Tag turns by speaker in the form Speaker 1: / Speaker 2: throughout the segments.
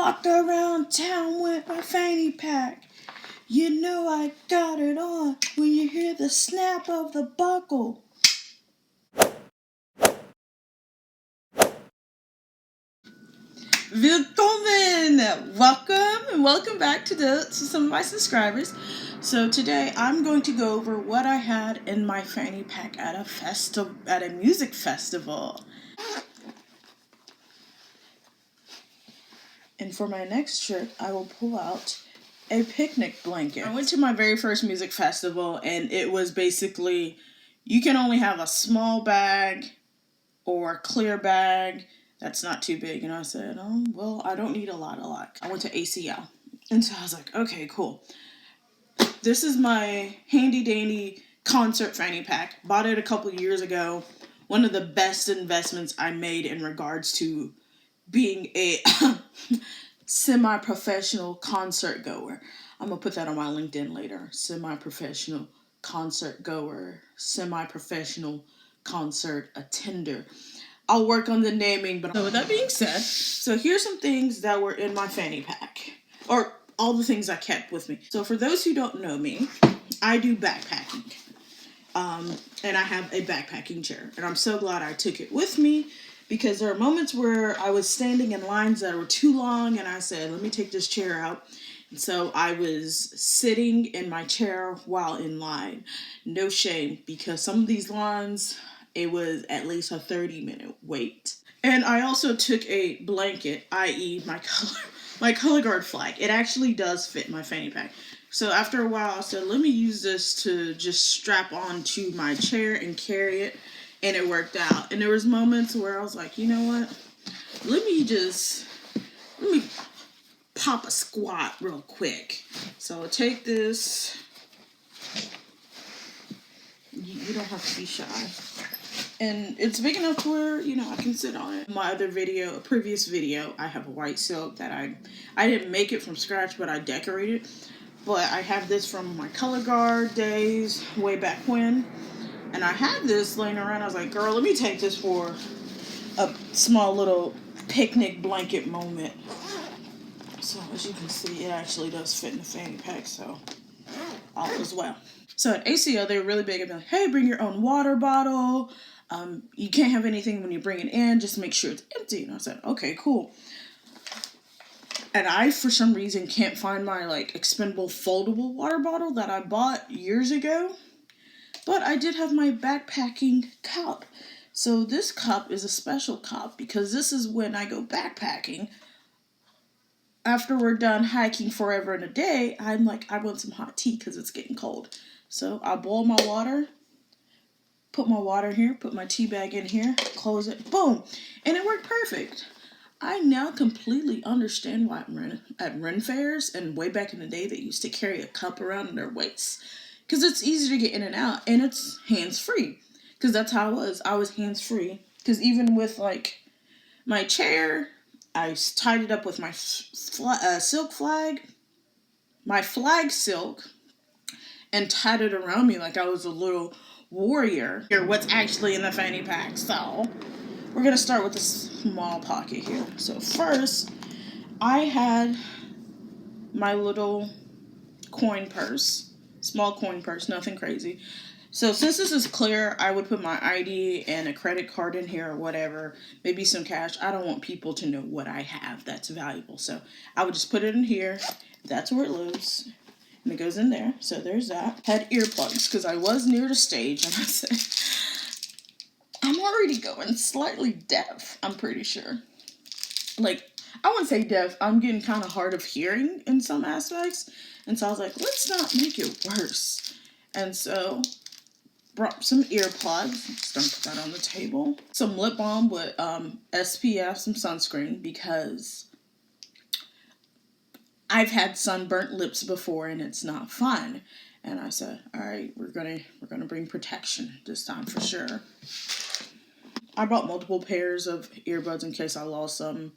Speaker 1: Walk around town with my fanny pack. You know I got it on when you hear the snap of the buckle. Willkommen! Welcome and welcome back to some of my subscribers. So today I'm going to go over what I had in my fanny pack at a music festival. And for my next trip, I will pull out a picnic blanket. I went to my very first music festival, and it was basically, you can only have a small bag or a clear bag that's not too big. And I said, oh, well, I don't need a lot. I went to ACL. And so I was like, okay, cool. This is my handy dandy concert fanny pack. Bought it a couple years ago. One of the best investments I made in regards to being a semi-professional concert goer. I'm going to put that on my LinkedIn later. Semi-professional concert goer. Semi-professional concert attender. I'll work on the naming, but so with that being said, so here's some things that were in my fanny pack. Or all the things I kept with me. So for those who don't know me, I do backpacking. And I have a backpacking chair. And I'm so glad I took it with me, because there are moments where I was standing in lines that were too long, and I said, let me take this chair out. And so I was sitting in my chair while in line. No shame, because some of these lines, it was at least a 30-minute wait. And I also took a blanket, i.e. my color guard flag. It actually does fit my fanny pack. So after a while, I said, let me use this to just strap onto my chair and carry it. And it worked out. And there was moments where I was like, you know what? Let me pop a squat real quick. So I'll take this. You don't have to be shy. And it's big enough to where, I can sit on it. My other video, a previous video, I have a white silk that I didn't make it from scratch, but I decorated. But I have this from my color guard days, way back when. And I had this laying around. I was like, girl, let me take this for a small little picnic blanket moment. So as you can see, it actually does fit in the fanny pack, so all is well. So at ACL, they were really big about, hey, bring your own water bottle. You can't have anything when you bring it in. Just make sure it's empty. And I said, okay, cool. And I, for some reason, can't find my expendable foldable water bottle that I bought years ago. But I did have my backpacking cup. So this cup is a special cup because this is when I go backpacking. After we're done hiking forever and a day, I'm like, I want some hot tea because it's getting cold. So I boil my water, put my water here, put my tea bag in here, close it, boom. And it worked perfect. I now completely understand why at Ren fairs and way back in the day they used to carry a cup around in their waist. Because it's easy to get in and out, and it's hands-free. Because that's how I was. I was hands-free. Because even with, my chair, I tied it up with my silk flag, my flag silk, and tied it around me like I was a little warrior. Here, what's actually in the fanny pack. So, we're going to start with a small pocket here. So, first, I had my little coin purse. Small coin purse, nothing crazy. So since this is clear, I would put my ID and a credit card in here or whatever. Maybe some cash. I don't want people to know what I have that's valuable. So I would just put it in here. That's where it lives. And it goes in there. So there's that. Had earplugs because I was near the stage. And I said, I'm already going slightly deaf, I'm pretty sure. I wouldn't say deaf. I'm getting kind of hard of hearing in some aspects. And so I was like, let's not make it worse. And so, brought some earplugs. Just gonna put that on the table. Some lip balm with SPF, some sunscreen, because I've had sunburnt lips before and it's not fun. And I said, all right, we're gonna bring protection this time for sure. I brought multiple pairs of earbuds in case I lost some.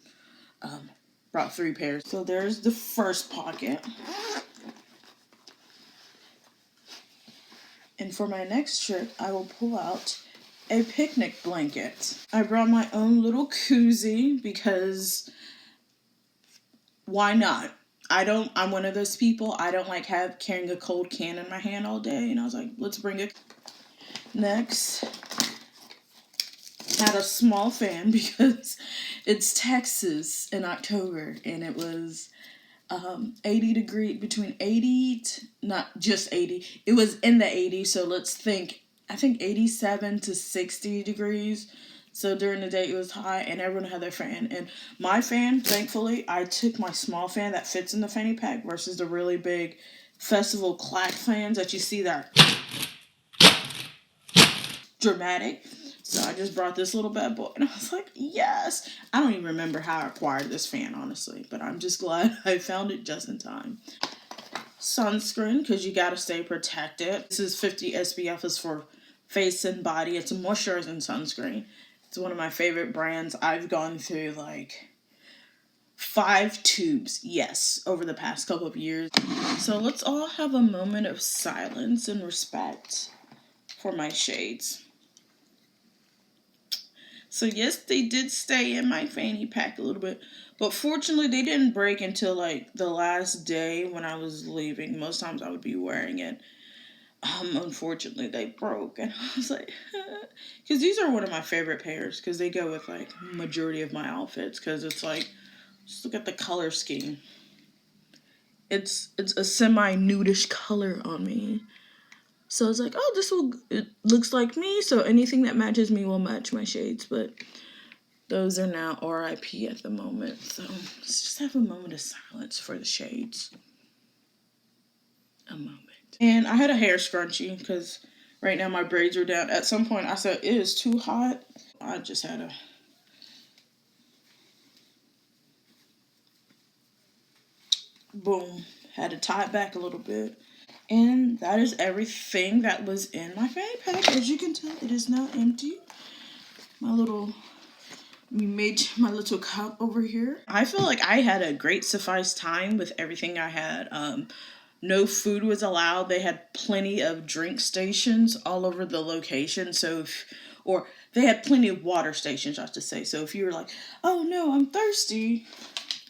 Speaker 1: Brought 3 pairs. So there's the first pocket. And for my next trip, I will pull out a picnic blanket. I brought my own little koozie because Why not? I'm one of those people, I don't like carrying a cold can in my hand all day. And I was like, let's bring it. Next, had a small fan because it's Texas in October and it was 80 degree, between 80 to, not just 80, it was in the 80s, so let's think, I think 87 to 60 degrees. So during the day it was hot and everyone had their fan. And my fan, thankfully, I took my small fan that fits in the fanny pack versus the really big festival clack fans that you see that dramatic. So I just brought this little bad boy and I was like, yes. I don't even remember how I acquired this fan, honestly, but I'm just glad I found it just in time. Sunscreen, because you gotta stay protected. This is 50 SPF, is for face and body. It's a moisturizing sunscreen. It's one of my favorite brands. I've gone through like 5 tubes, yes, over the past couple of years. So let's all have a moment of silence and respect for my shades. So yes, they did stay in my fanny pack a little bit, but fortunately they didn't break until like the last day when I was leaving. Most times I would be wearing it. Unfortunately they broke, and I was like, because these are one of my favorite pairs because they go with like majority of my outfits, because it's like, just look at the color scheme. It's a semi-nudish color on me. So it's like, oh, it looks like me, so anything that matches me will match my shades, but those are now RIP at the moment. So let's just have a moment of silence for the shades. A moment. And I had a hair scrunchie because right now my braids are down. At some point I said, it is too hot. I just had a... boom. Had to tie it back a little bit. And that is everything that was in my fanny pack. As you can tell, it is now empty. We made my little cup over here. I feel like I had a great suffice time with everything I had. No food was allowed. They had plenty of drink stations all over the location. Or they had plenty of water stations, I have to say. So if you were like, oh no, I'm thirsty,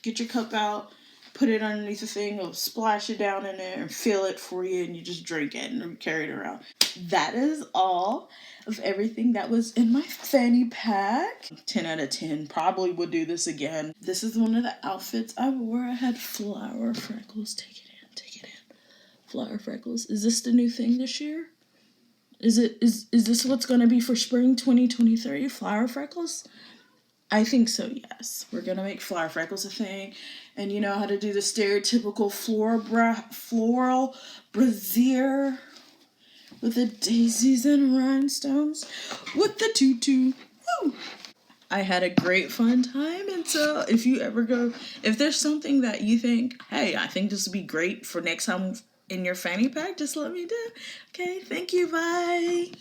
Speaker 1: get your cup out, put it underneath the thing, it'll splash it down in there and fill it for you, and you just drink it and carry it around. That is all of everything that was in my fanny pack. 10 out of 10. Probably would do this again. This is one of the outfits I wore. I had flower freckles. Take it in. Take it in. Flower freckles. Is this the new thing this year? Is this what's going to be for spring 2023? Flower freckles? I think so, yes. We're going to make flower freckles a thing. And you know how to do the stereotypical floral brassiere with the daisies and rhinestones with the tutu. Woo! I had a great fun time, and so if there's something that you think, hey, I think this would be great for next time in your fanny pack, just let me know. Okay, thank you, bye.